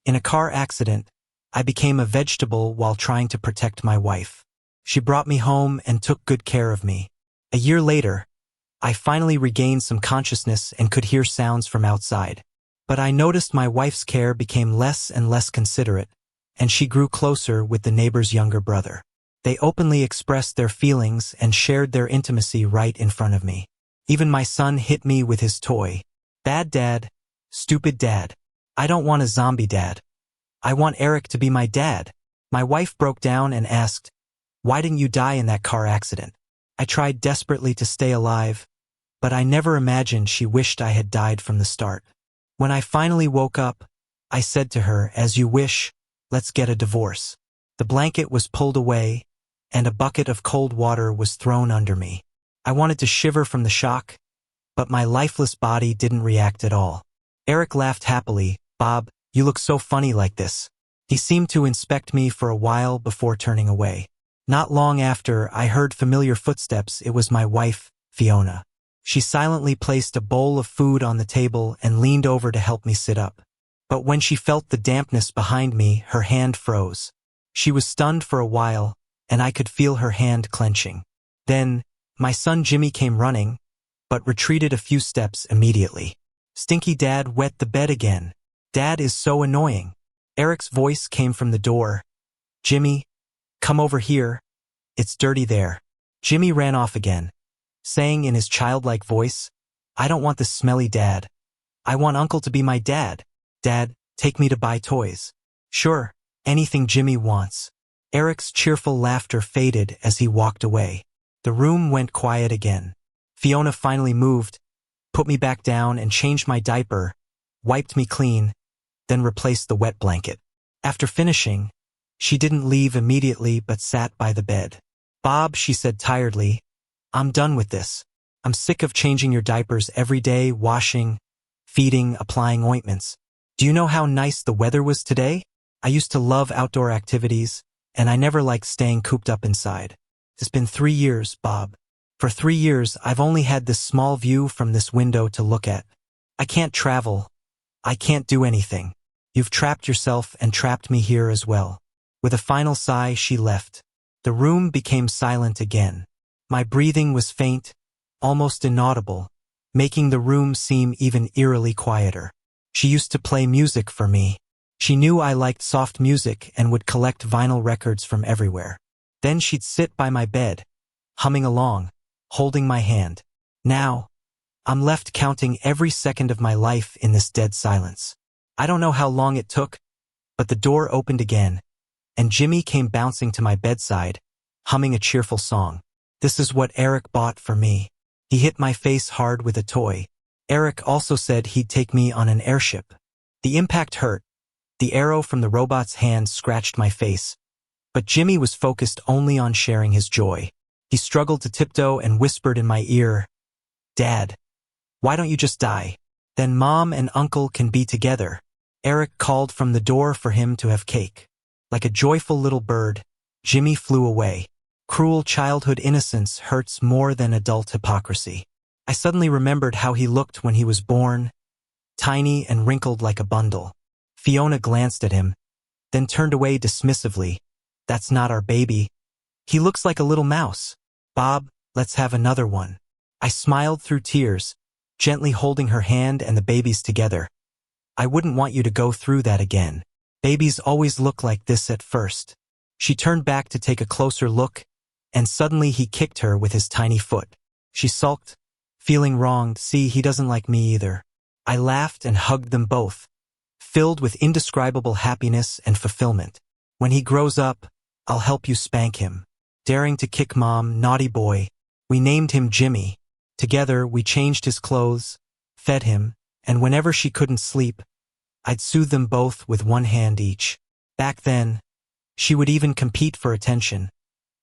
In a car accident, I became a vegetable while trying to protect my wife. She brought me home and took good care of me. A year later, I finally regained some consciousness and could hear sounds from outside. But I noticed my wife's care became less and less considerate, and she grew closer with the neighbor's younger brother. They openly expressed their feelings and shared their intimacy right in front of me. Even my son hit me with his toy. Bad dad, stupid dad. I don't want a zombie dad. I want Eric to be my dad. My wife broke down and asked, "Why didn't you die in that car accident?" I tried desperately to stay alive, but I never imagined she wished I had died from the start. When I finally woke up, I said to her, "As you wish, let's get a divorce." The blanket was pulled away, and a bucket of cold water was thrown under me. I wanted to shiver from the shock, but my lifeless body didn't react at all. Eric laughed happily. "Bob, you look so funny like this." He seemed to inspect me for a while before turning away. Not long after, I heard familiar footsteps. It was my wife, Fiona. She silently placed a bowl of food on the table and leaned over to help me sit up. But when she felt the dampness behind me, her hand froze. She was stunned for a while, and I could feel her hand clenching. Then, my son Jimmy came running, but retreated a few steps immediately. "Stinky Dad wet the bed again. Dad is so annoying." Eric's voice came from the door. "Jimmy, come over here. It's dirty there." Jimmy ran off again, saying in his childlike voice, "I don't want this smelly dad. I want Uncle to be my dad. Dad, take me to buy toys." "Sure, anything Jimmy wants." Eric's cheerful laughter faded as he walked away. The room went quiet again. Fiona finally moved, put me back down and changed my diaper, wiped me clean, then replaced the wet blanket. After finishing, she didn't leave immediately but sat by the bed. "Bob," she said tiredly, "I'm done with this. I'm sick of changing your diapers every day, washing, feeding, applying ointments. Do you know how nice the weather was today? I used to love outdoor activities, and I never liked staying cooped up inside. It's been 3 years, Bob. For 3 years, I've only had this small view from this window to look at. I can't travel. I can't do anything. You've trapped yourself and trapped me here as well." With a final sigh, she left. The room became silent again. My breathing was faint, almost inaudible, making the room seem even eerily quieter. She used to play music for me. She knew I liked soft music and would collect vinyl records from everywhere. Then she'd sit by my bed, humming along, holding my hand. Now, I'm left counting every second of my life in this dead silence. I don't know how long it took, but the door opened again, and Jimmy came bouncing to my bedside, humming a cheerful song. "This is what Eric bought for me." He hit my face hard with a toy. Eric also said he'd take me on an airship. The impact hurt. The arrow from the robot's hand scratched my face. But Jimmy was focused only on sharing his joy. He struggled to tiptoe and whispered in my ear, "Dad, why don't you just die? Then Mom and Uncle can be together." Eric called from the door for him to have cake. Like a joyful little bird, Jimmy flew away. Cruel childhood innocence hurts more than adult hypocrisy. I suddenly remembered how he looked when he was born, tiny and wrinkled like a bundle. Fiona glanced at him, then turned away dismissively. "That's not our baby. He looks like a little mouse. Bob, let's have another one." I smiled through tears, gently holding her hand and the babies together. "I wouldn't want you to go through that again. Babies always look like this at first." She turned back to take a closer look, and suddenly he kicked her with his tiny foot. She sulked, feeling wronged. "See, he doesn't like me either." I laughed and hugged them both, filled with indescribable happiness and fulfillment. "When he grows up, I'll help you spank him." Daring to kick Mom, naughty boy. We named him Jimmy. Together, we changed his clothes, fed him, and whenever she couldn't sleep, I'd soothe them both with one hand each. Back then, she would even compete for attention,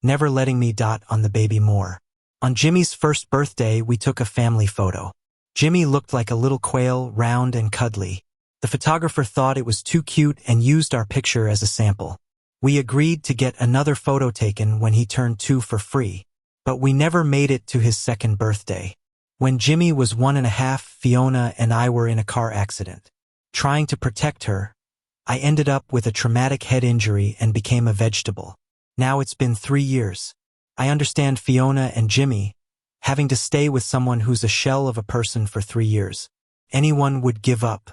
never letting me dot on the baby more. On Jimmy's first birthday, we took a family photo. Jimmy looked like a little quail, round and cuddly. The photographer thought it was too cute and used our picture as a sample. We agreed to get another photo taken when he turned 2 for free, but we never made it to his second birthday. When Jimmy was 1.5, Fiona and I were in a car accident. Trying to protect her, I ended up with a traumatic head injury and became a vegetable. Now it's been 3 years. I understand Fiona and Jimmy, having to stay with someone who's a shell of a person for 3 years. Anyone would give up.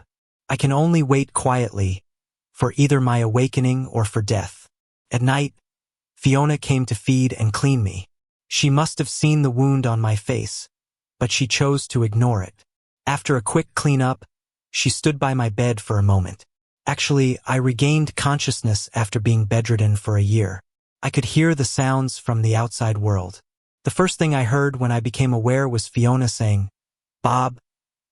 I can only wait quietly, for either my awakening or for death. At night, Fiona came to feed and clean me. She must have seen the wound on my face, but she chose to ignore it. After a quick cleanup, she stood by my bed for a moment. Actually, I regained consciousness after being bedridden for a year. I could hear the sounds from the outside world. The first thing I heard when I became aware was Fiona saying, "Bob,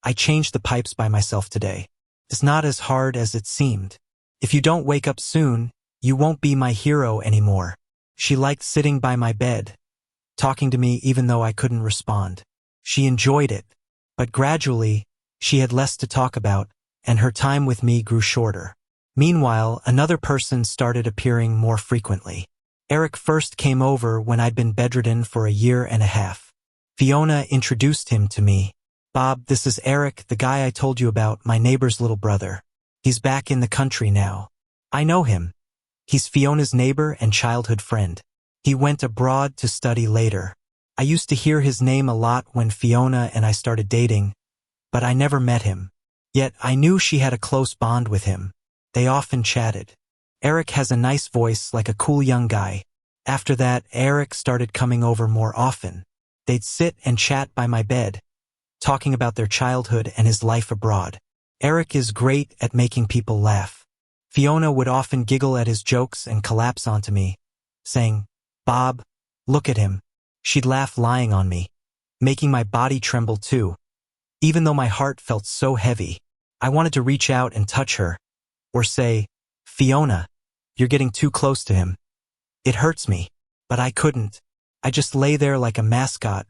I changed the pipes by myself today. It's not as hard as it seemed. If you don't wake up soon, you won't be my hero anymore." She liked sitting by my bed, talking to me even though I couldn't respond. She enjoyed it, but gradually, she had less to talk about, and her time with me grew shorter. Meanwhile, another person started appearing more frequently. Eric first came over when I'd been bedridden for a year and a half. Fiona introduced him to me. "Bob, this is Eric, the guy I told you about, my neighbor's little brother. He's back in the country now. I know him. He's Fiona's neighbor and childhood friend. He went abroad to study later. I used to hear his name a lot when Fiona and I started dating, but I never met him. Yet I knew she had a close bond with him. They often chatted. Eric has a nice voice, like a cool young guy. After that, Eric started coming over more often. They'd sit and chat by my bed, talking about their childhood and his life abroad. Eric is great at making people laugh. Fiona would often giggle at his jokes and collapse onto me, saying, "Bob, look at him." She'd laugh lying on me, making my body tremble too. Even though my heart felt so heavy, I wanted to reach out and touch her, or say, "Fiona, you're getting too close to him." It hurts me, but I couldn't. I just lay there like a mascot,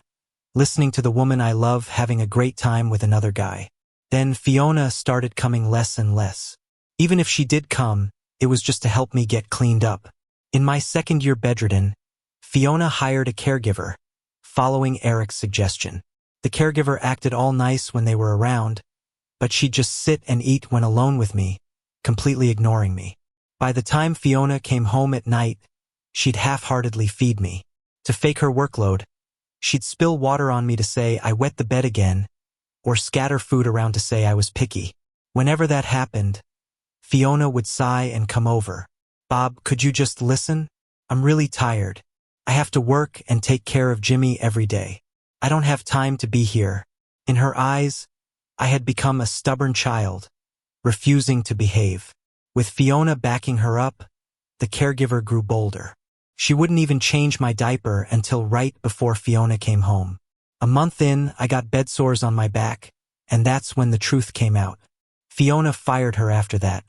listening to the woman I love having a great time with another guy. Then Fiona started coming less and less. Even if she did come, it was just to help me get cleaned up. In my second year bedridden, Fiona hired a caregiver, following Eric's suggestion. The caregiver acted all nice when they were around, but she'd just sit and eat when alone with me, completely ignoring me. By the time Fiona came home at night, she'd half-heartedly feed me. To fake her workload, she'd spill water on me to say I wet the bed again, or scatter food around to say I was picky. Whenever that happened, Fiona would sigh and come over. "Bob, could you just listen? I'm really tired. I have to work and take care of Jimmy every day. I don't have time to be here." In her eyes, I had become a stubborn child, refusing to behave. With Fiona backing her up, the caregiver grew bolder. She wouldn't even change my diaper until right before Fiona came home. A month in, I got bed sores on my back, and that's when the truth came out. Fiona fired her after that.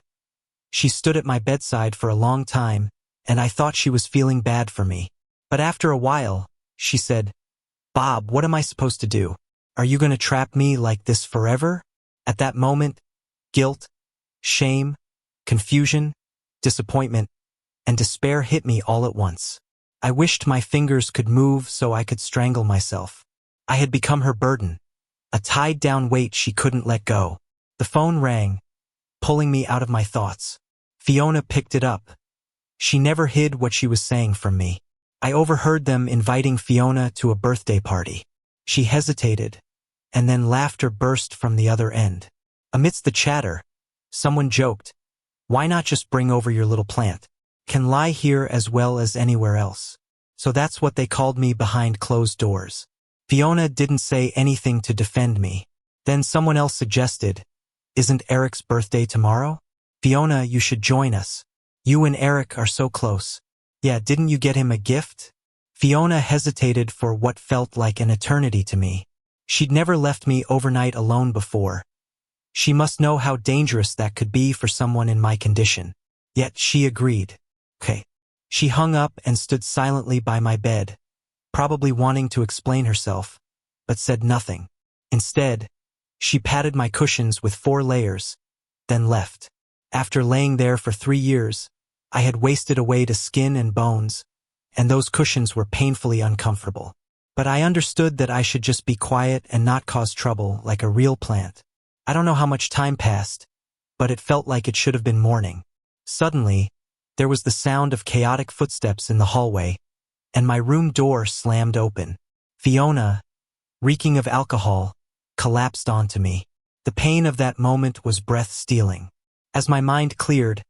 She stood at my bedside for a long time, and I thought she was feeling bad for me. But after a while, she said, "Bob, what am I supposed to do? Are you going to trap me like this forever?" At that moment, guilt, shame, confusion, disappointment, and despair hit me all at once. I wished my fingers could move so I could strangle myself. I had become her burden, a tied-down weight she couldn't let go. The phone rang, pulling me out of my thoughts. Fiona picked it up. She never hid what she was saying from me. I overheard them inviting Fiona to a birthday party. She hesitated, and then laughter burst from the other end. Amidst the chatter, someone joked, "Why not just bring over your little plant? Can lie here as well as anywhere else." So that's what they called me behind closed doors. Fiona didn't say anything to defend me. Then someone else suggested, "Isn't Eric's birthday tomorrow? Fiona, you should join us. You and Eric are so close. Yeah, didn't you get him a gift?" Fiona hesitated for what felt like an eternity to me. She'd never left me overnight alone before. She must know how dangerous that could be for someone in my condition. Yet she agreed. Okay. She hung up and stood silently by my bed, probably wanting to explain herself, but said nothing. Instead, she patted my cushions with 4 layers, then left. After laying there for 3 years, I had wasted away to skin and bones, and those cushions were painfully uncomfortable. But I understood that I should just be quiet and not cause trouble like a real plant. I don't know how much time passed, but it felt like it should have been morning. Suddenly, there was the sound of chaotic footsteps in the hallway, and my room door slammed open. Fiona, reeking of alcohol, collapsed onto me. The pain of that moment was breath-stealing. As my mind cleared,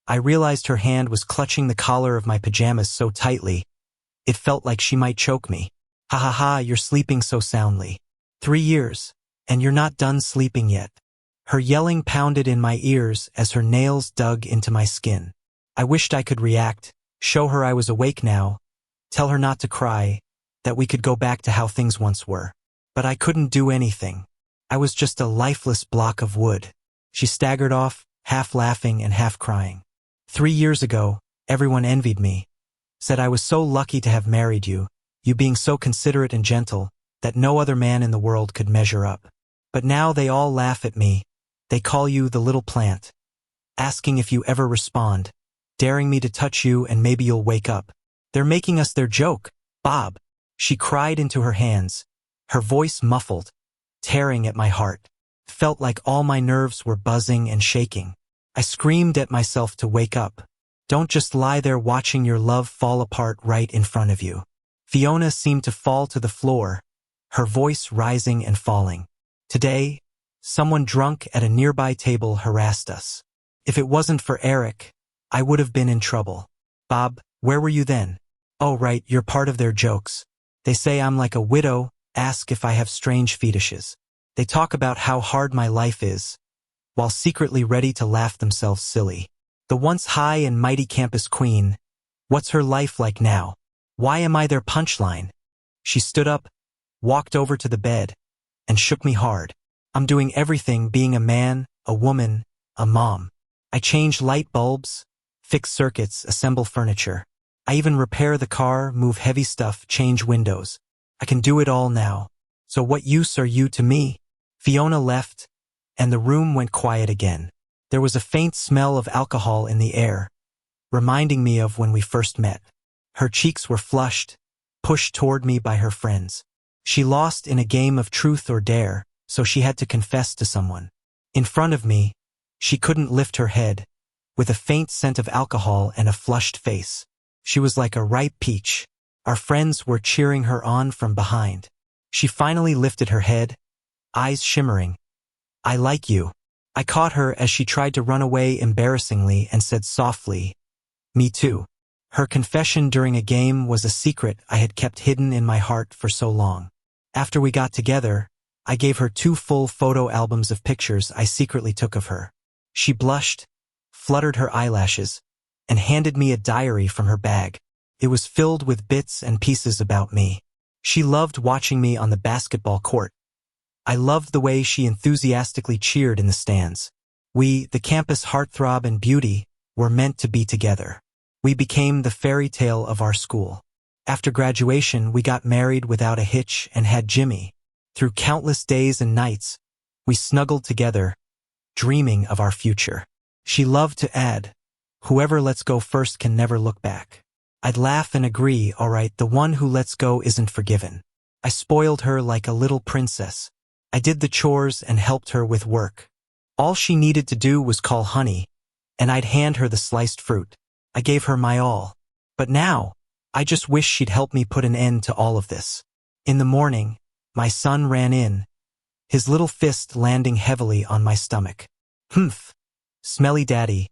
I realized her hand was clutching the collar of my pajamas so tightly, it felt like she might choke me. Ha ha ha, you're sleeping so soundly. 3 years, and you're not done sleeping yet. Her yelling pounded in my ears as her nails dug into my skin. I wished I could react, show her I was awake now, tell her not to cry, that we could go back to how things once were. But I couldn't do anything. I was just a lifeless block of wood. She staggered off, half laughing and half crying. 3 years ago, everyone envied me, said I was so lucky to have married you, you being so considerate and gentle, that no other man in the world could measure up. But now they all laugh at me. They call you the little plant, asking if you ever respond, daring me to touch you and maybe you'll wake up. They're making us their joke, Bob. She cried into her hands, her voice muffled, tearing at my heart. Felt like all my nerves were buzzing and shaking. I screamed at myself to wake up. Don't just lie there watching your love fall apart right in front of you. Fiona seemed to fall to the floor, her voice rising and falling. Today, someone drunk at a nearby table harassed us. If it wasn't for Eric, I would have been in trouble. Bob, where were you then? Oh right, you're part of their jokes. They say I'm like a widow, ask if I have strange fetishes. They talk about how hard my life is, while secretly ready to laugh themselves silly. The once high and mighty campus queen, what's her life like now? Why am I their punchline? She stood up, walked over to the bed, and shook me hard. I'm doing everything, being a man, a woman, a mom. I change light bulbs, fix circuits, assemble furniture. I even repair the car, move heavy stuff, change windows. I can do it all now. So what use are you to me? Fiona left, and the room went quiet again. There was a faint smell of alcohol in the air, reminding me of when we first met. Her cheeks were flushed, pushed toward me by her friends. She lost in a game of truth or dare, so she had to confess to someone. In front of me, she couldn't lift her head, with a faint scent of alcohol and a flushed face. She was like a ripe peach. Our friends were cheering her on from behind. She finally lifted her head, eyes shimmering. I like you. I caught her as she tried to run away embarrassingly and said softly, me too. Her confession during a game was a secret I had kept hidden in my heart for so long. After we got together, I gave her 2 full photo albums of pictures I secretly took of her. She blushed, fluttered her eyelashes, and handed me a diary from her bag. It was filled with bits and pieces about me. She loved watching me on the basketball court. I loved the way she enthusiastically cheered in the stands. We, the campus heartthrob and beauty, were meant to be together. We became the fairy tale of our school. After graduation, we got married without a hitch and had Jimmy. Through countless days and nights, we snuggled together, dreaming of our future. She loved to add, whoever lets go first can never look back. I'd laugh and agree, all right, the one who lets go isn't forgiven. I spoiled her like a little princess. I did the chores and helped her with work. All she needed to do was call honey, and I'd hand her the sliced fruit. I gave her my all. But now, I just wish she'd help me put an end to all of this. In the morning, my son ran in, his little fist landing heavily on my stomach. Humph. Smelly daddy.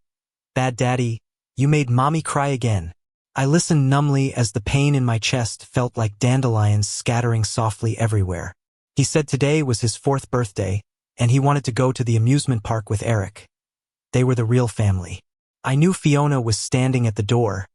Bad daddy, you made mommy cry again. I listened numbly as the pain in my chest felt like dandelions scattering softly everywhere. He said today was his 4th birthday, and he wanted to go to the amusement park with Eric. They were the real family. I knew Fiona was standing at the door.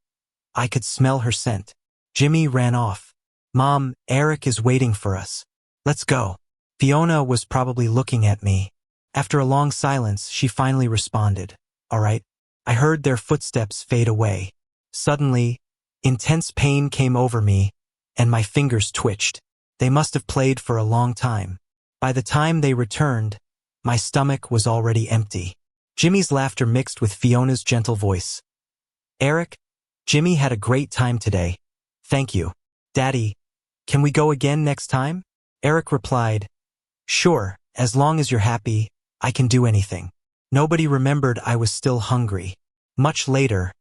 I could smell her scent. Jimmy ran off. Mom, Eric is waiting for us. Let's go. Fiona was probably looking at me. After a long silence, she finally responded. All right. I heard their footsteps fade away. Suddenly, intense pain came over me, and my fingers twitched. They must have played for a long time. By the time they returned, my stomach was already empty. Jimmy's laughter mixed with Fiona's gentle voice. Eric, Jimmy had a great time today. Thank you. Daddy, can we go again next time? Eric replied, sure, as long as you're happy, I can do anything. Nobody remembered I was still hungry. Much later,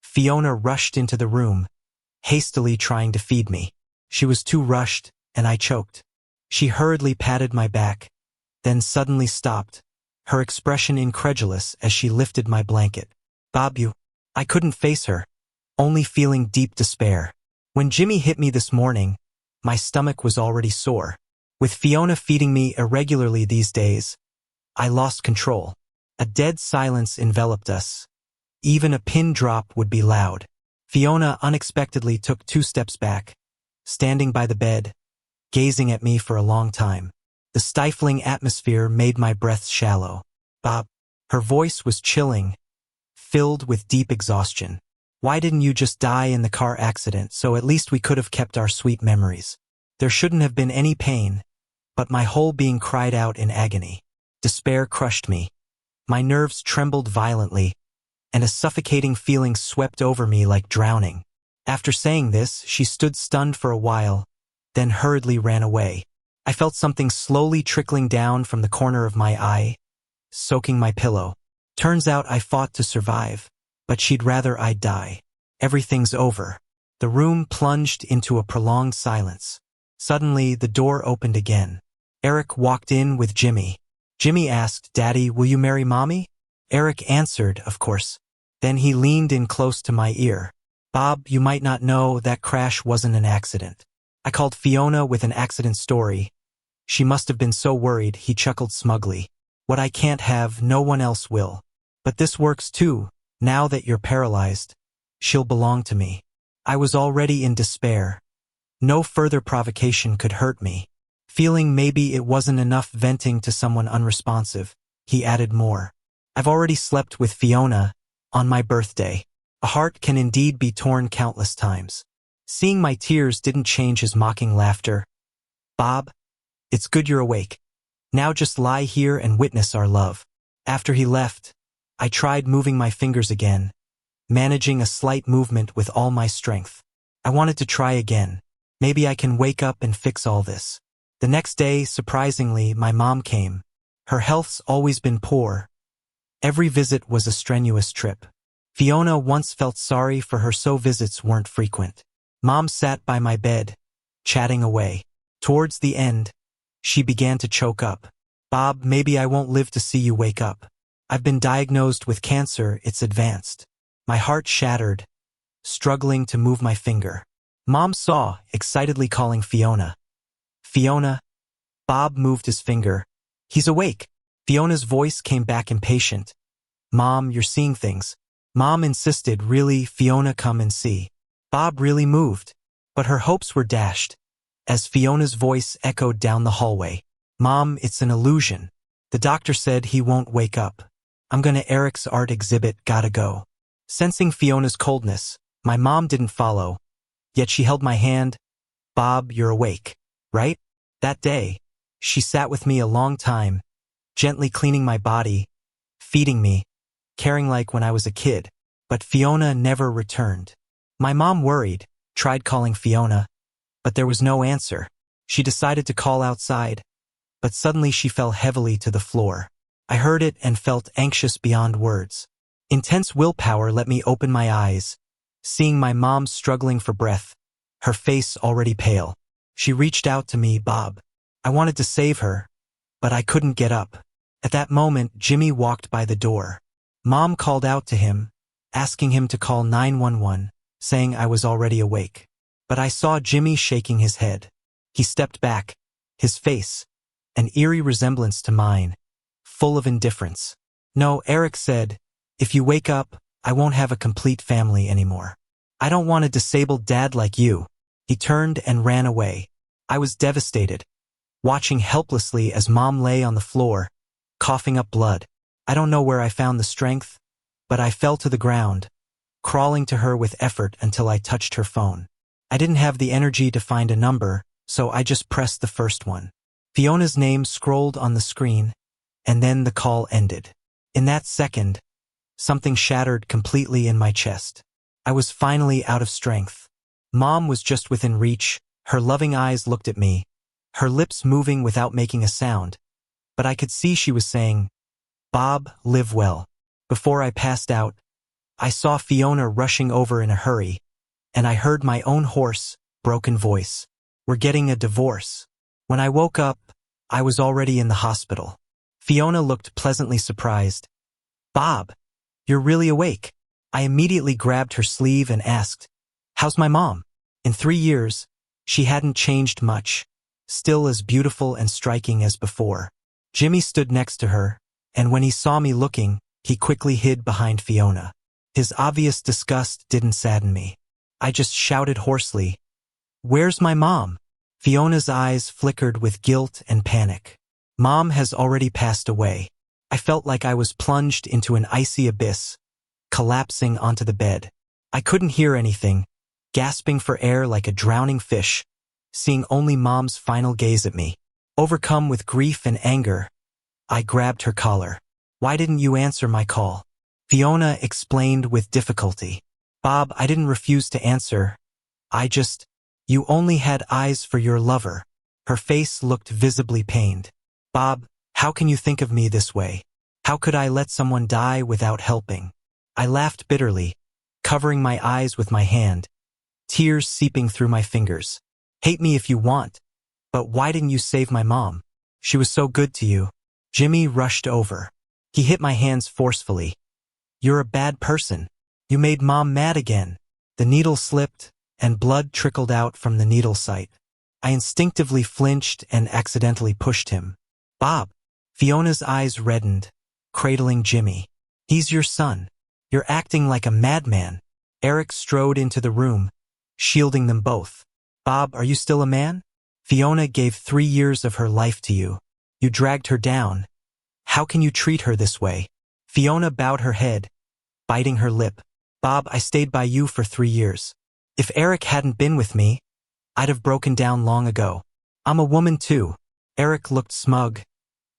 Fiona rushed into the room, hastily trying to feed me. She was too rushed, and I choked. She hurriedly patted my back, then suddenly stopped, her expression incredulous as she lifted my blanket. Bob, you. I couldn't face her, only feeling deep despair. When Jimmy hit me this morning, my stomach was already sore. With Fiona feeding me irregularly these days, I lost control. A dead silence enveloped us. Even a pin drop would be loud. Fiona unexpectedly took 2 steps back, standing by the bed, gazing at me for a long time. The stifling atmosphere made my breath shallow. Bob. Her voice was chilling, filled with deep exhaustion. Why didn't you just die in the car accident so at least we could have kept our sweet memories? There shouldn't have been any pain, but my whole being cried out in agony. Despair crushed me. My nerves trembled violently, and a suffocating feeling swept over me like drowning. After saying this, she stood stunned for a while, then hurriedly ran away. I felt something slowly trickling down from the corner of my eye, soaking my pillow. Turns out I fought to survive, but she'd rather I die. Everything's over. The room plunged into a prolonged silence. Suddenly, the door opened again. Eric walked in with Jimmy. Jimmy asked, "Daddy, will you marry Mommy?" Eric answered, "Of course." Then he leaned in close to my ear. "Bob, you might not know that crash wasn't an accident." I called Fiona with an accident story. She must have been so worried, he chuckled smugly. "What I can't have, no one else will. But this works too. Now that you're paralyzed, she'll belong to me." I was already in despair. No further provocation could hurt me. Feeling maybe it wasn't enough venting to someone unresponsive, he added more. "I've already slept with Fiona on my birthday. A heart can indeed be torn countless times." Seeing my tears didn't change his mocking laughter. "Bob, it's good you're awake. Now just lie here and witness our love." After he left, I tried moving my fingers again, managing a slight movement with all my strength. I wanted to try again. Maybe I can wake up and fix all this. The next day, surprisingly, my mom came. Her health's always been poor. Every visit was a strenuous trip. Fiona once felt sorry for her, so visits weren't frequent. Mom sat by my bed, chatting away. Towards the end, she began to choke up. "Bob, maybe I won't live to see you wake up. I've been diagnosed with cancer, it's advanced." My heart shattered, struggling to move my finger. Mom saw, excitedly calling Fiona. "Fiona?" Bob moved his finger. "He's awake." Fiona's voice came back impatient. "Mom, you're seeing things." Mom insisted, "Really, Fiona, come and see." Bob really moved, but her hopes were dashed as Fiona's voice echoed down the hallway. "Mom, it's an illusion. The doctor said he won't wake up. I'm gonna Eric's art exhibit, gotta go." Sensing Fiona's coldness, my mom didn't follow, yet she held my hand. "Bob, you're awake, right?" That day, she sat with me a long time, gently cleaning my body, feeding me, caring like when I was a kid. But Fiona never returned. My mom worried, tried calling Fiona, but there was no answer. She decided to call outside, but suddenly she fell heavily to the floor. I heard it and felt anxious beyond words. Intense willpower let me open my eyes, seeing my mom struggling for breath, her face already pale. She reached out to me, "Bob." I wanted to save her, but I couldn't get up. At that moment, Jimmy walked by the door. Mom called out to him, asking him to call 911, saying I was already awake. But I saw Jimmy shaking his head. He stepped back, his face, an eerie resemblance to mine, full of indifference. "No," Eric said, "if you wake up, I won't have a complete family anymore. I don't want a disabled dad like you." He turned and ran away. I was devastated, watching helplessly as Mom lay on the floor, coughing up blood. I don't know where I found the strength, but I fell to the ground, crawling to her with effort until I touched her phone. I didn't have the energy to find a number, so I just pressed the first one. Fiona's name scrolled on the screen, and then the call ended. In that second, something shattered completely in my chest. I was finally out of strength. Mom was just within reach. Her loving eyes looked at me, her lips moving without making a sound, but I could see she was saying, "Bob, live well." Before I passed out, I saw Fiona rushing over in a hurry, and I heard my own hoarse, broken voice. "We're getting a divorce." When I woke up, I was already in the hospital. Fiona looked pleasantly surprised. "Bob, you're really awake." I immediately grabbed her sleeve and asked, "How's my mom?" In 3 years, she hadn't changed much, still as beautiful and striking as before. Jimmy stood next to her, and when he saw me looking, he quickly hid behind Fiona. His obvious disgust didn't sadden me. I just shouted hoarsely, "Where's my mom?" Fiona's eyes flickered with guilt and panic. "Mom has already passed away." I felt like I was plunged into an icy abyss, collapsing onto the bed. I couldn't hear anything, gasping for air like a drowning fish, seeing only Mom's final gaze at me. Overcome with grief and anger, I grabbed her collar. "Why didn't you answer my call?" Fiona explained with difficulty. "Bob, I didn't refuse to answer. You only had eyes for your lover." Her face looked visibly pained. "Bob, how can you think of me this way? How could I let someone die without helping?" I laughed bitterly, covering my eyes with my hand, tears seeping through my fingers. "Hate me if you want, but why didn't you save my mom? She was so good to you." Jimmy rushed over. He hit my hands forcefully. "You're a bad person. You made Mom mad again." The needle slipped, and blood trickled out from the needle site. I instinctively flinched and accidentally pushed him. "Bob." Fiona's eyes reddened, cradling Jimmy. "He's your son. You're acting like a madman." Eric strode into the room, shielding them both. "Bob, are you still a man? Fiona gave 3 years of her life to you. You dragged her down. How can you treat her this way?" Fiona bowed her head, biting her lip. "Bob, I stayed by you for 3 years. If Eric hadn't been with me, I'd have broken down long ago. I'm a woman too." Eric looked smug,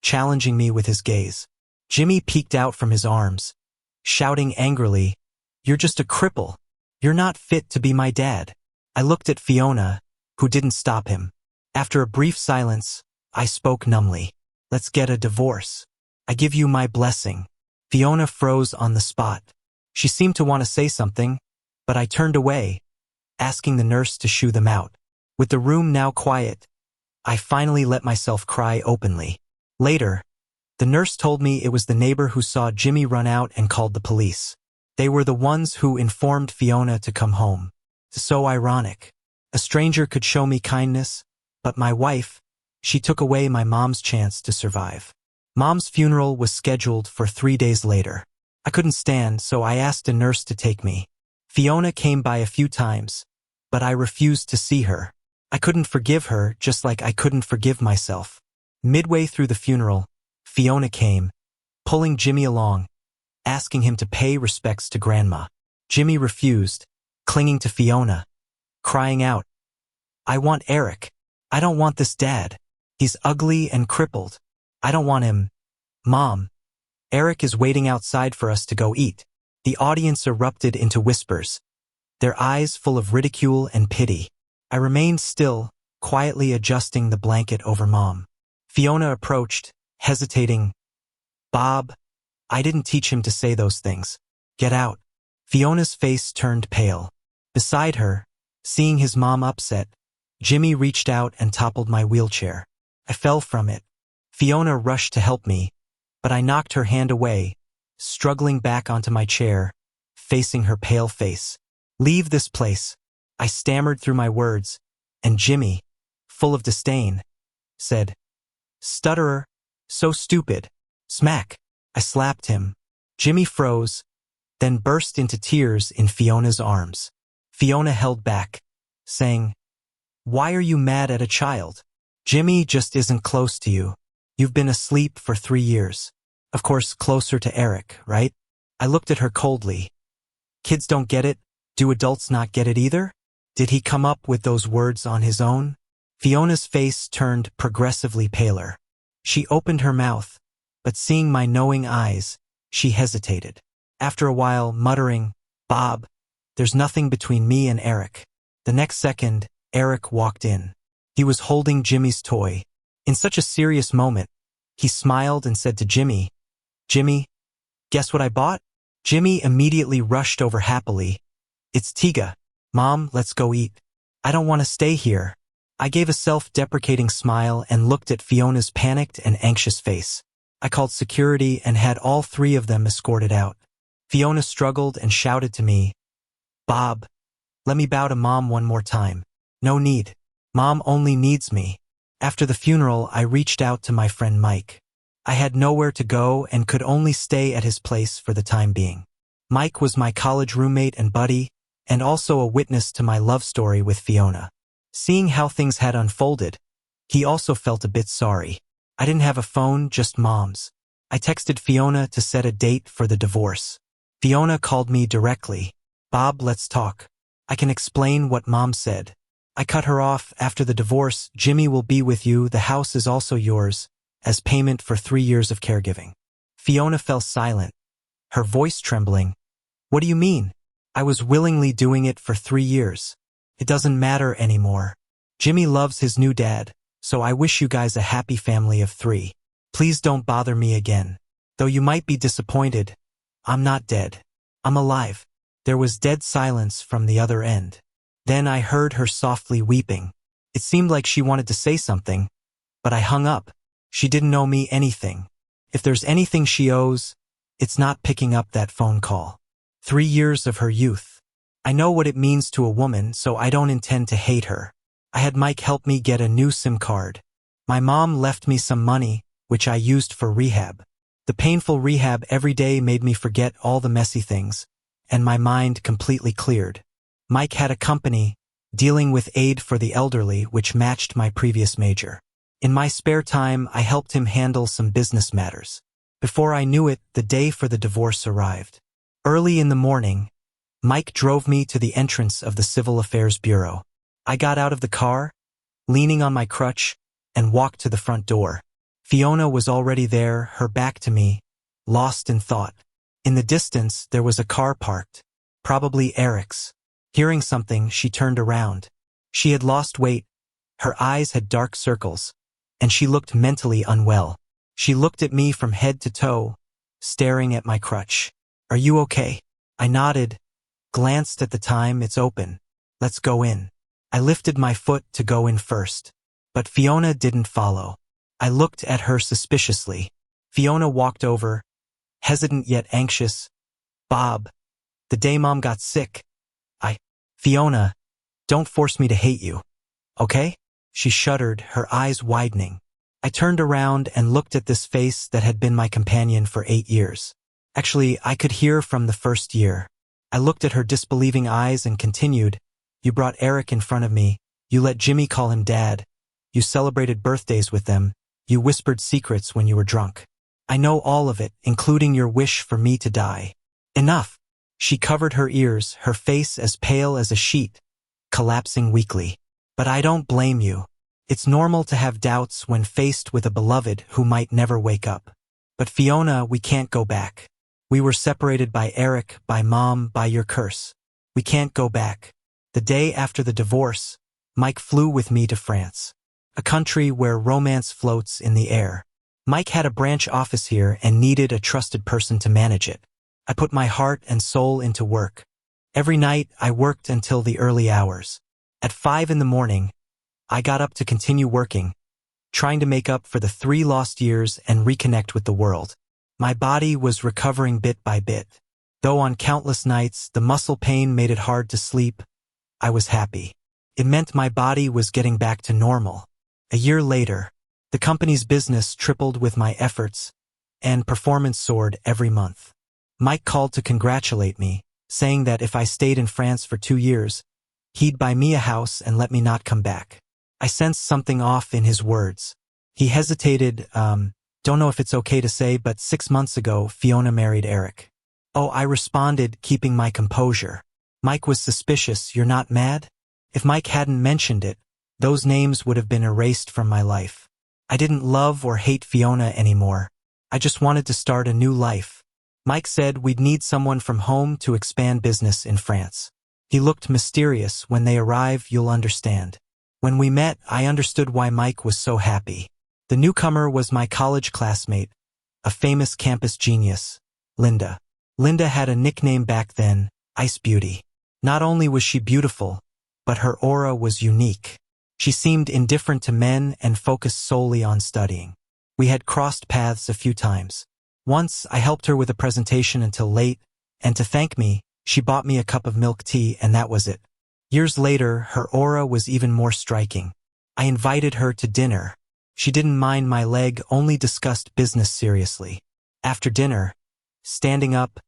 challenging me with his gaze. Jimmy peeked out from his arms, shouting angrily, "You're just a cripple. You're not fit to be my dad." I looked at Fiona, who didn't stop him. After a brief silence, I spoke numbly. "Let's get a divorce. I give you my blessing." Fiona froze on the spot. She seemed to want to say something, but I turned away, asking the nurse to shoo them out. With the room now quiet, I finally let myself cry openly. Later, the nurse told me it was the neighbor who saw Jimmy run out and called the police. They were the ones who informed Fiona to come home. So ironic. A stranger could show me kindness, but my wife, she took away my mom's chance to survive. Mom's funeral was scheduled for 3 days later. I couldn't stand, so I asked a nurse to take me. Fiona came by a few times, but I refused to see her. I couldn't forgive her, just like I couldn't forgive myself. Midway through the funeral, Fiona came, pulling Jimmy along, asking him to pay respects to Grandma. Jimmy refused, clinging to Fiona, crying out, "I want Eric. I don't want this dad. He's ugly and crippled. I don't want him. Mom, Eric is waiting outside for us to go eat." The audience erupted into whispers, their eyes full of ridicule and pity. I remained still, quietly adjusting the blanket over Mom. Fiona approached, hesitating. "Bob, I didn't teach him to say those things. Get out." Fiona's face turned pale. Beside her, seeing his mom upset, Jimmy reached out and toppled my wheelchair. I fell from it. Fiona rushed to help me, but I knocked her hand away, struggling back onto my chair, facing her pale face. "Leave this place," I stammered through my words, and Jimmy, full of disdain, said, "Stutterer, so stupid." Smack. I slapped him. Jimmy froze, then burst into tears in Fiona's arms. Fiona held back, saying, "Why are you mad at a child? Jimmy just isn't close to you. You've been asleep for 3 years. Of course, closer to Eric, right?" I looked at her coldly. Kids don't get it. Do adults not get it either? Did he come up with those words on his own? Fiona's face turned progressively paler. She opened her mouth, but seeing my knowing eyes, she hesitated. After a while, muttering, "Bob, there's nothing between me and Eric." The next second, Eric walked in. He was holding Jimmy's toy. In such a serious moment, he smiled and said to Jimmy, "Jimmy, guess what I bought?" Jimmy immediately rushed over happily. It's Tiga. Mom, let's go eat. I don't want to stay here. I gave a self-deprecating smile and looked at Fiona's panicked and anxious face. I called security and had all three of them escorted out. Fiona struggled and shouted to me, Bob, let me bow to Mom one more time. No need. Mom only needs me. After the funeral, I reached out to my friend Mike. I had nowhere to go and could only stay at his place for the time being. Mike was my college roommate and buddy, and also a witness to my love story with Fiona. Seeing how things had unfolded, he also felt a bit sorry. I didn't have a phone, just Mom's. I texted Fiona to set a date for the divorce. Fiona called me directly. Bob, let's talk. I can explain what Mom said. I cut her off. After the divorce, Jimmy will be with you. The house is also yours, as payment for 3 years of caregiving. Fiona fell silent, her voice trembling. What do you mean? I was willingly doing it for 3 years. It doesn't matter anymore. Jimmy loves his new dad, so I wish you guys a happy family of 3. Please don't bother me again. Though you might be disappointed, I'm not dead. I'm alive. There was dead silence from the other end. Then I heard her softly weeping. It seemed like she wanted to say something, but I hung up. She didn't owe me anything. If there's anything she owes, it's not picking up that phone call. 3 years of her youth. I know what it means to a woman, so I don't intend to hate her. I had Mike help me get a new SIM card. My mom left me some money, which I used for rehab. The painful rehab every day made me forget all the messy things, and my mind completely cleared. Mike had a company, dealing with aid for the elderly, which matched my previous major. In my spare time, I helped him handle some business matters. Before I knew it, the day for the divorce arrived. Early in the morning, Mike drove me to the entrance of the Civil Affairs Bureau. I got out of the car, leaning on my crutch, and walked to the front door. Fiona was already there, her back to me, lost in thought. In the distance, there was a car parked, probably Eric's. Hearing something, she turned around. She had lost weight, her eyes had dark circles, and she looked mentally unwell. She looked at me from head to toe, staring at my crutch. Are you okay? I nodded, glanced at the time. It's open. Let's go in. I lifted my foot to go in first, but Fiona didn't follow. I looked at her suspiciously. Fiona walked over, hesitant yet anxious. Bob, the day Mom got sick, Fiona, don't force me to hate you, okay? She shuddered, her eyes widening. I turned around and looked at this face that had been my companion for 8 years. Actually, I could hear from the first year. I looked at her disbelieving eyes and continued, you brought Eric in front of me, you let Jimmy call him Dad, you celebrated birthdays with them, you whispered secrets when you were drunk. I know all of it, including your wish for me to die. Enough! She covered her ears, her face as pale as a sheet, collapsing weakly. But I don't blame you. It's normal to have doubts when faced with a beloved who might never wake up. But Fiona, we can't go back. We were separated by Eric, by Mom, by your curse. We can't go back. The day after the divorce, Mike flew with me to France, a country where romance floats in the air. Mike had a branch office here and needed a trusted person to manage it. I put my heart and soul into work. Every night, I worked until the early hours. At 5 in the morning, I got up to continue working, trying to make up for the 3 lost years and reconnect with the world. My body was recovering bit by bit. Though on countless nights, the muscle pain made it hard to sleep, I was happy. It meant my body was getting back to normal. A year later, the company's business tripled with my efforts, and performance soared every month. Mike called to congratulate me, saying that if I stayed in France for 2 years, he'd buy me a house and let me not come back. I sensed something off in his words. He hesitated, don't know if it's okay to say, but 6 months ago, Fiona married Eric. Oh, I responded, keeping my composure. Mike was suspicious. You're not mad? If Mike hadn't mentioned it, those names would have been erased from my life. I didn't love or hate Fiona anymore. I just wanted to start a new life. Mike said we'd need someone from home to expand business in France. He looked mysterious. When they arrive, you'll understand. When we met, I understood why Mike was so happy. The newcomer was my college classmate, a famous campus genius, Linda. Linda had a nickname back then, Ice Beauty. Not only was she beautiful, but her aura was unique. She seemed indifferent to men and focused solely on studying. We had crossed paths a few times. Once, I helped her with a presentation until late, and to thank me, she bought me a cup of milk tea and that was it. Years later, her aura was even more striking. I invited her to dinner. She didn't mind my leg, only discussed business seriously. After dinner, standing up,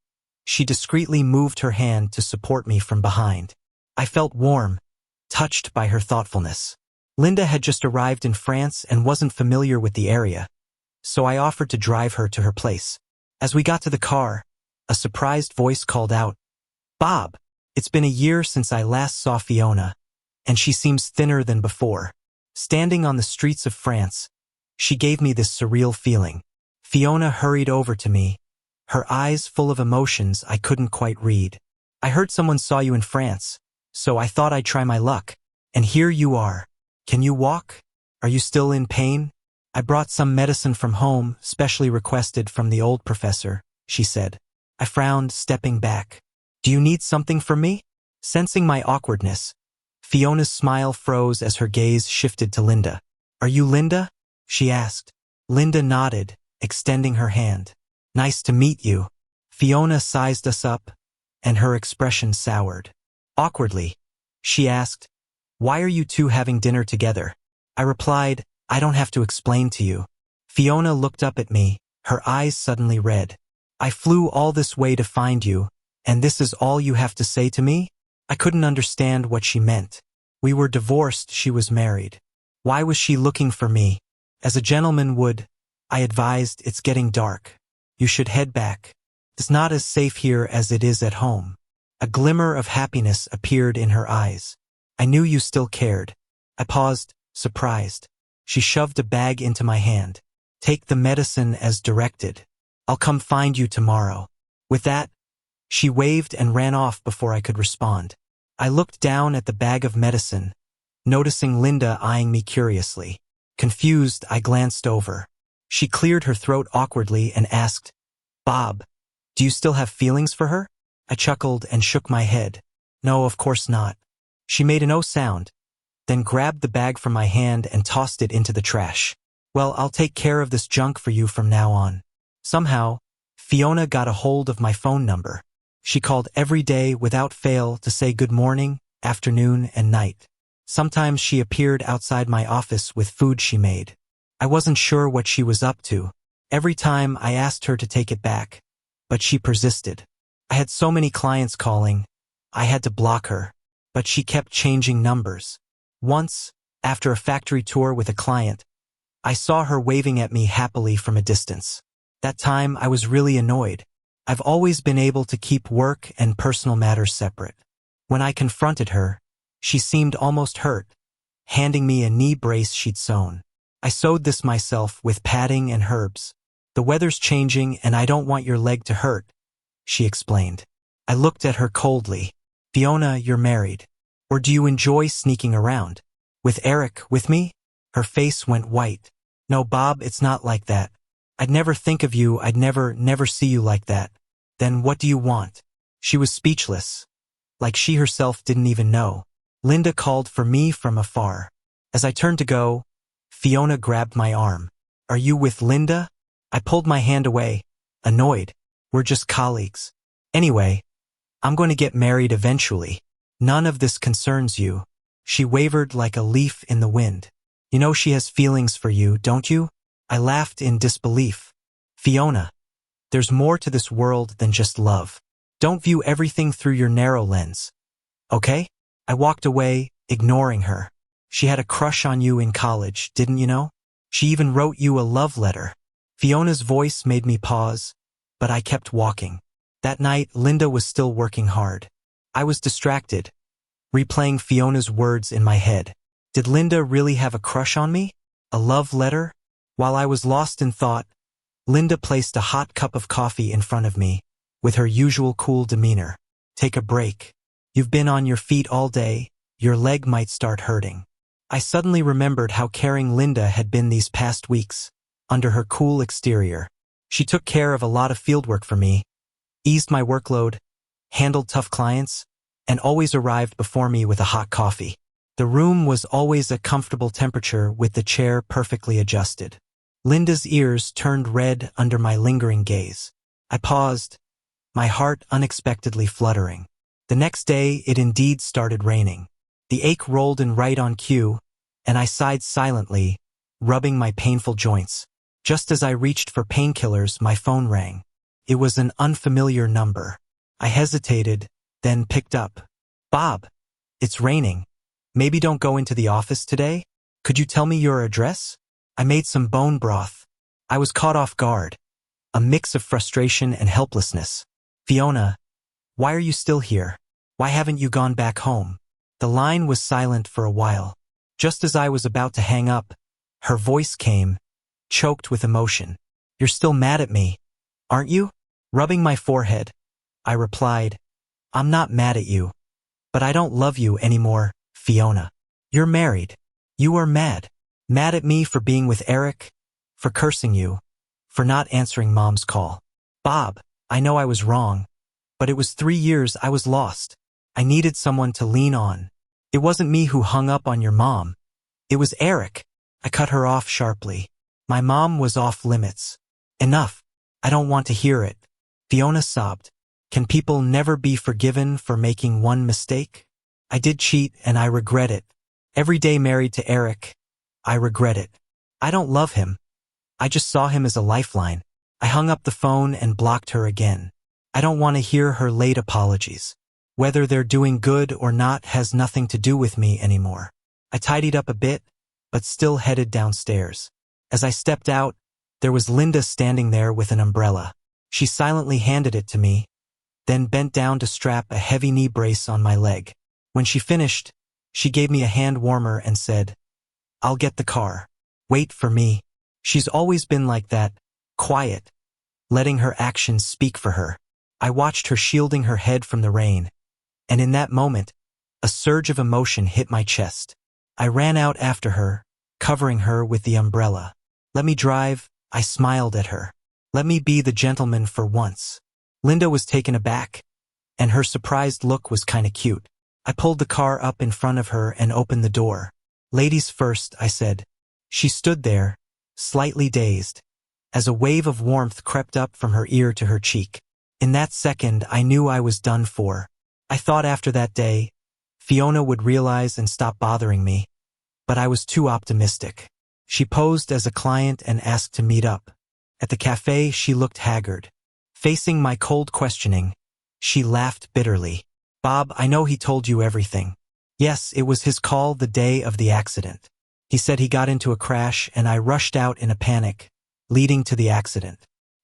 she discreetly moved her hand to support me from behind. I felt warm, touched by her thoughtfulness. Linda had just arrived in France and wasn't familiar with the area, so I offered to drive her to her place. As we got to the car, a surprised voice called out, "Bob, it's been a year since I last saw Fiona, and she seems thinner than before." Standing on the streets of France, she gave me this surreal feeling. Fiona hurried over to me, her eyes full of emotions I couldn't quite read. "I heard someone saw you in France, so I thought I'd try my luck. And here you are. Can you walk? Are you still in pain?" "I brought some medicine from home, specially requested from the old professor," she said. I frowned, stepping back. "Do you need something from me?" Sensing my awkwardness, Fiona's smile froze as her gaze shifted to Linda. "Are you Linda?" she asked. Linda nodded, extending her hand. "Nice to meet you." Fiona sized us up, and her expression soured. Awkwardly, she asked, "Why are you two having dinner together?" I replied, "I don't have to explain to you." Fiona looked up at me, her eyes suddenly red. "I flew all this way to find you, and this is all you have to say to me?" I couldn't understand what she meant. We were divorced, she was married. Why was she looking for me? As a gentleman would, I advised, "It's getting dark. You should head back. It's not as safe here as it is at home." A glimmer of happiness appeared in her eyes. "I knew you still cared." I paused, surprised. She shoved a bag into my hand. "Take the medicine as directed. I'll come find you tomorrow." With that, she waved and ran off before I could respond. I looked down at the bag of medicine, noticing Linda eyeing me curiously. Confused, I glanced over. She cleared her throat awkwardly and asked, "Bob, do you still have feelings for her?" I chuckled and shook my head. "No, of course not." She made a no sound, then grabbed the bag from my hand and tossed it into the trash. "Well, I'll take care of this junk for you from now on." Somehow, Fiona got a hold of my phone number. She called every day without fail to say good morning, afternoon, and night. Sometimes she appeared outside my office with food she made. I wasn't sure what she was up to. Every time I asked her to take it back, but she persisted. I had so many clients calling, I had to block her, but she kept changing numbers. Once, after a factory tour with a client, I saw her waving at me happily from a distance. That time I was really annoyed. I've always been able to keep work and personal matters separate. When I confronted her, she seemed almost hurt, handing me a knee brace she'd sewn. "I sewed this myself with padding and herbs. The weather's changing and I don't want your leg to hurt," she explained. I looked at her coldly. "Fiona, you're married. Or do you enjoy sneaking around? With Eric with me?" Her face went white. "No, Bob, it's not like that. I'd never think of you, I'd never see you like that." "Then what do you want?" She was speechless, like she herself didn't even know. Linda called for me from afar. As I turned to go, Fiona grabbed my arm. "Are you with Linda?" I pulled my hand away, annoyed. "We're just colleagues. Anyway, I'm going to get married eventually. None of this concerns you." She wavered like a leaf in the wind. "You know she has feelings for you, don't you?" I laughed in disbelief. "Fiona, there's more to this world than just love. Don't view everything through your narrow lens. Okay?" I walked away, ignoring her. "She had a crush on you in college, didn't you know? She even wrote you a love letter." Fiona's voice made me pause, but I kept walking. That night, Linda was still working hard. I was distracted, replaying Fiona's words in my head. Did Linda really have a crush on me? A love letter? While I was lost in thought, Linda placed a hot cup of coffee in front of me, with her usual cool demeanor. "Take a break. You've been on your feet all day, your leg might start hurting." I suddenly remembered how caring Linda had been these past weeks, under her cool exterior. She took care of a lot of fieldwork for me, eased my workload, handled tough clients, and always arrived before me with a hot coffee. The room was always a comfortable temperature with the chair perfectly adjusted. Linda's ears turned red under my lingering gaze. I paused, my heart unexpectedly fluttering. The next day, it indeed started raining. The ache rolled in right on cue, and I sighed silently, rubbing my painful joints. Just as I reached for painkillers, my phone rang. It was an unfamiliar number. I hesitated, then picked up. Bob, it's raining. Maybe don't go into the office today? Could you tell me your address? I made some bone broth. I was caught off guard. A mix of frustration and helplessness. Fiona, why are you still here? Why haven't you gone back home? The line was silent for a while. Just as I was about to hang up, her voice came, choked with emotion. You're still mad at me, aren't you? Rubbing my forehead, I replied, I'm not mad at you. But I don't love you anymore, Fiona. You're married. You are mad. Mad at me for being with Eric, for cursing you, for not answering Mom's call. Bob, I know I was wrong, but it was 3 years I was lost. I needed someone to lean on. It wasn't me who hung up on your mom. It was Eric. I cut her off sharply. My mom was off limits. Enough. I don't want to hear it. Fiona sobbed. Can people never be forgiven for making one mistake? I did cheat and I regret it. Every day married to Eric, I regret it. I don't love him. I just saw him as a lifeline. I hung up the phone and blocked her again. I don't want to hear her late apologies. Whether they're doing good or not has nothing to do with me anymore. I tidied up a bit, but still headed downstairs. As I stepped out, there was Linda standing there with an umbrella. She silently handed it to me, then bent down to strap a heavy knee brace on my leg. When she finished, she gave me a hand warmer and said, I'll get the car. Wait for me. She's always been like that, quiet, letting her actions speak for her. I watched her shielding her head from the rain, and in that moment, a surge of emotion hit my chest. I ran out after her, covering her with the umbrella. Let me drive, I smiled at her. Let me be the gentleman for once. Linda was taken aback, and her surprised look was kinda cute. I pulled the car up in front of her and opened the door. Ladies first, I said. She stood there, slightly dazed, as a wave of warmth crept up from her ear to her cheek. In that second, I knew I was done for. I thought after that day, Fiona would realize and stop bothering me, but I was too optimistic. She posed as a client and asked to meet up. At the cafe, she looked haggard. Facing my cold questioning, she laughed bitterly. Bob, I know he told you everything. Yes, it was his call the day of the accident. He said he got into a crash and I rushed out in a panic, leading to the accident.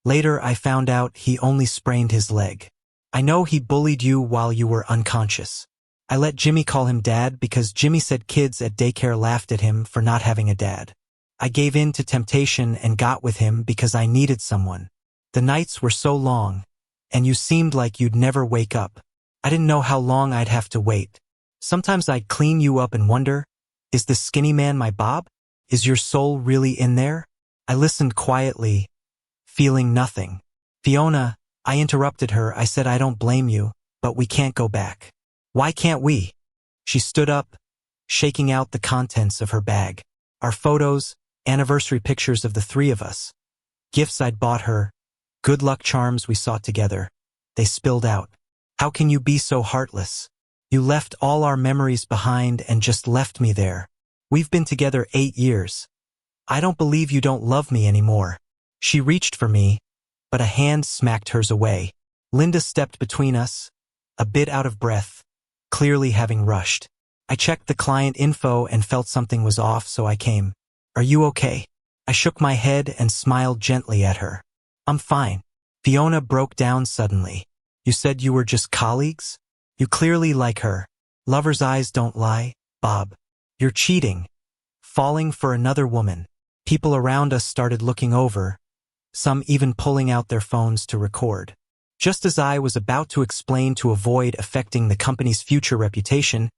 Later, I found out he only sprained his leg. I know he bullied you while you were unconscious. I let Jimmy call him Dad because Jimmy said kids at daycare laughed at him for not having a dad. I gave in to temptation and got with him because I needed someone. The nights were so long, and you seemed like you'd never wake up. I didn't know how long I'd have to wait. Sometimes I'd clean you up and wonder, is this skinny man my Bob? Is your soul really in there? I listened quietly, feeling nothing. Fiona, I interrupted her. I said I don't blame you, but we can't go back. Why can't we? She stood up, shaking out the contents of her bag. Our photos, anniversary pictures of the three of us. Gifts I'd bought her, good luck charms we sought together. They spilled out. How can you be so heartless? You left all our memories behind and just left me there. We've been together 8 years. I don't believe you don't love me anymore. She reached for me, but a hand smacked hers away. Linda stepped between us, a bit out of breath, clearly having rushed. I checked the client info and felt something was off, so I came. Are you okay? I shook my head and smiled gently at her. I'm fine. Fiona broke down suddenly. You said you were just colleagues? You clearly like her. Lover's eyes don't lie, Bob. You're cheating. Falling for another woman. People around us started looking over, some even pulling out their phones to record. Just as I was about to explain to avoid affecting the company's future reputation,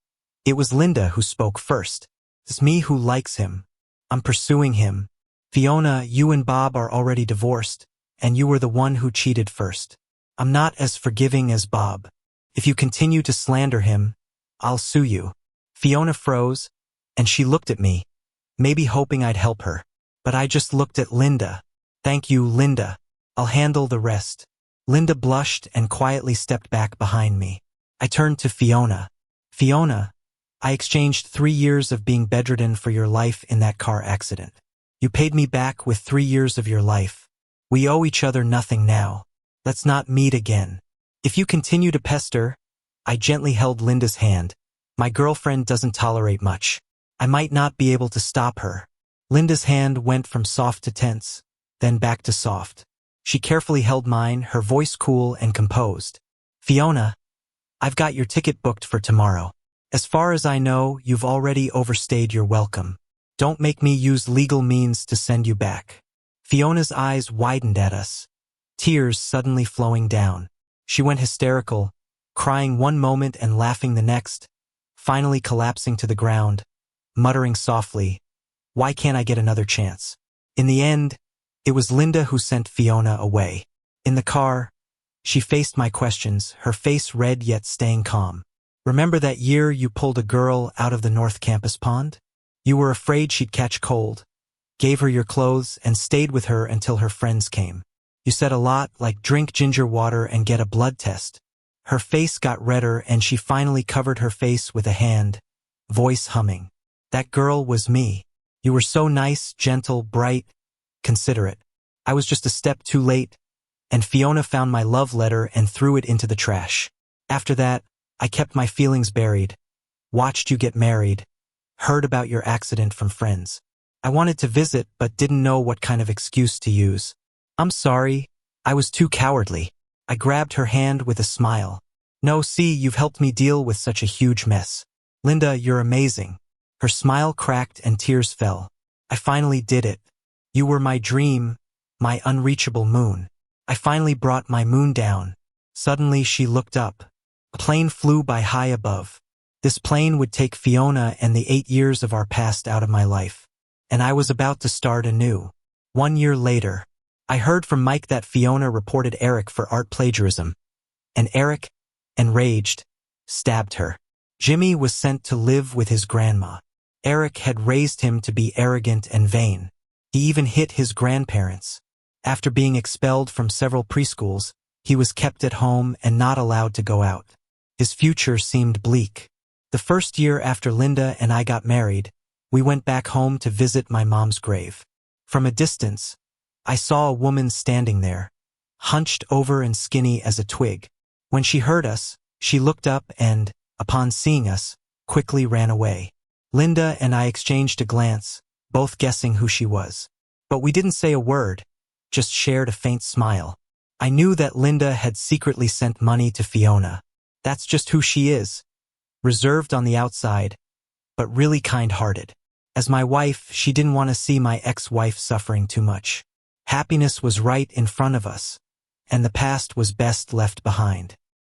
it was Linda who spoke first. It's me who likes him. I'm pursuing him. Fiona, you and Bob are already divorced, and you were the one who cheated first. I'm not as forgiving as Bob. If you continue to slander him, I'll sue you." Fiona froze, and she looked at me, maybe hoping I'd help her. But I just looked at Linda. "Thank you, Linda. I'll handle the rest." Linda blushed and quietly stepped back behind me. I turned to Fiona. "Fiona, I exchanged 3 years of being bedridden for your life in that car accident. You paid me back with 3 years of your life. We owe each other nothing now. Let's not meet again. If you continue to pester—" I gently held Linda's hand. "My girlfriend doesn't tolerate much. I might not be able to stop her." Linda's hand went from soft to tense, then back to soft. She carefully held mine, her voice cool and composed. "Fiona, I've got your ticket booked for tomorrow. As far as I know, you've already overstayed your welcome. Don't make me use legal means to send you back." Fiona's eyes widened at us, tears suddenly flowing down. She went hysterical, crying one moment and laughing the next, finally collapsing to the ground, muttering softly, "Why can't I get another chance?" In the end, it was Linda who sent Fiona away. In the car, she faced my questions, her face red yet staying calm. "Remember that year you pulled a girl out of the North Campus pond? You were afraid she'd catch cold, gave her your clothes, and stayed with her until her friends came. You said a lot, like drink ginger water and get a blood test." Her face got redder and she finally covered her face with a hand, voice humming. "That girl was me. You were so nice, gentle, bright, considerate. I was just a step too late, and Fiona found my love letter and threw it into the trash. After that, I kept my feelings buried, watched you get married, heard about your accident from friends. I wanted to visit but didn't know what kind of excuse to use. I'm sorry, I was too cowardly." I grabbed her hand with a smile. "No, see, you've helped me deal with such a huge mess. Linda, you're amazing." Her smile cracked and tears fell. "I finally did it. You were my dream, my unreachable moon. I finally brought my moon down." Suddenly she looked up. A plane flew by high above. This plane would take Fiona and the 8 years of our past out of my life. And I was about to start anew. 1 year later, I heard from Mike that Fiona reported Eric for art plagiarism. And Eric, enraged, stabbed her. Jimmy was sent to live with his grandma. Eric had raised him to be arrogant and vain. He even hit his grandparents. After being expelled from several preschools, he was kept at home and not allowed to go out. His future seemed bleak. The first year after Linda and I got married, we went back home to visit my mom's grave. From a distance, I saw a woman standing there, hunched over and skinny as a twig. When she heard us, she looked up and, upon seeing us, quickly ran away. Linda and I exchanged a glance, both guessing who she was. But we didn't say a word, just shared a faint smile. I knew that Linda had secretly sent money to Fiona. That's just who she is. Reserved on the outside, but really kind-hearted. As my wife, she didn't want to see my ex-wife suffering too much. Happiness was right in front of us, and the past was best left behind.